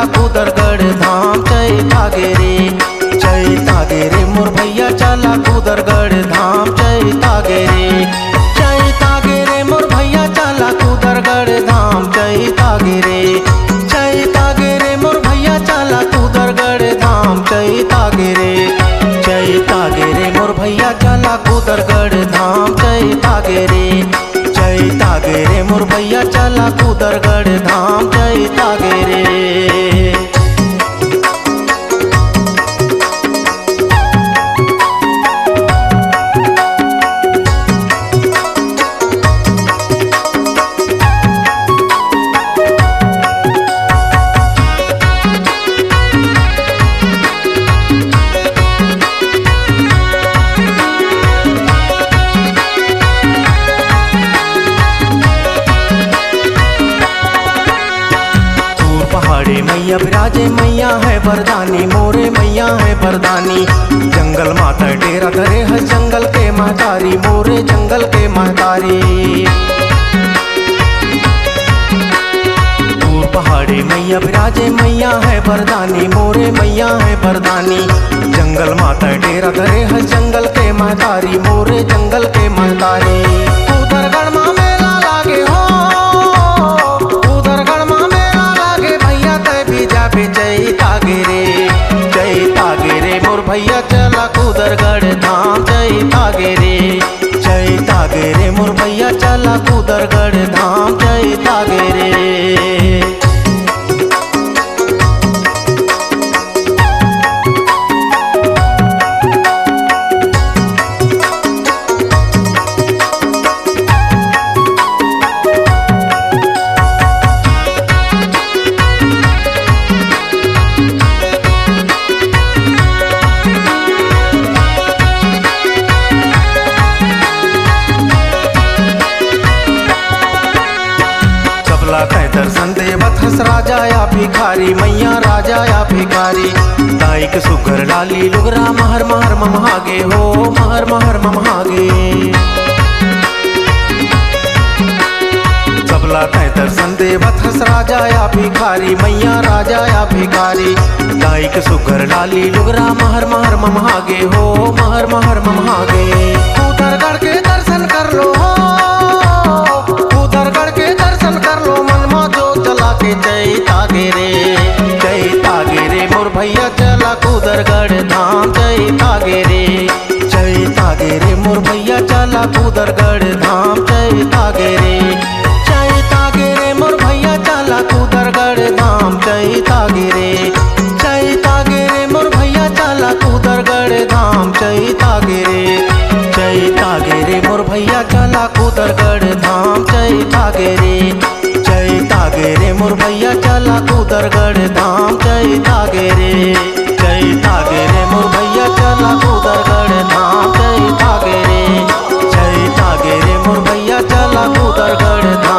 कुदरगढ़ धाम चैतागे रे मोर भैया चला कुदरगढ़ धाम चैतागे रे मोर भैया चला कुदरगढ़ धाम चैतागे रे मोर भैया चला कुदरगढ़ धाम चैतागे रे मोर भैया चला कुदरगढ़ धाम चैतागे रे मोर भैया चला कुदरगढ़ धाम चैतागे रे। पहाड़ी मैया विराजे मैया है वरदानी मोरे मैया है वरदानी। जंगल माता डेरा धरे है जंगल के महतारी मोरे जंगल के महतारी। दूर पहाड़ी मैया विराजे मैया है वरदानी मोरे मैया है वरदानी। जंगल माता डेरा धरे है जंगल के महतारी मोरे जंगल के महतारी। कुदरगढ़ माँ मेला लागे हो चैतागे रे मोर भैया चला कुदरगढ़ धाम चैतागे रे मोर भैया चला कुदरगढ़ धाम चैतागे रे। दर्शन देवत हस राजा या भिखारी मैया राजा या भिखारी। ताई के सुगर डाली लुगरा महर महर ममहागे हो महर महर ममहागे। सबला तय दर्शन देवत हस राजा या भिखारी मैया राजा या भिखारी। ताई के सुगर डाली लुगरा महर महर ममहागे हो महर महर ममहागे। कुदरगढ़ के दर्शन कर लो हो कुदरगढ़ के दर्शन कर लो चैतागे रे मोर भैया चला कुदरगढ़ धाम चैतागे रे मोर भैया चला कुदरगढ़ धाम चैतागे रे मोर भैया चला कुदरगढ़ धाम चैतागे रे मोर भैया चला कुदरगढ़ धाम चैतागे रे मोर भैया चला कुदरगढ़ धाम चैतागे रे मोर भैया चला कुदरगढ़ धाम चैतागे रे मोर भैया चला कुदरगढ़ धाम चैतागे रे मोर भैया चला कुदरगढ़ धाम।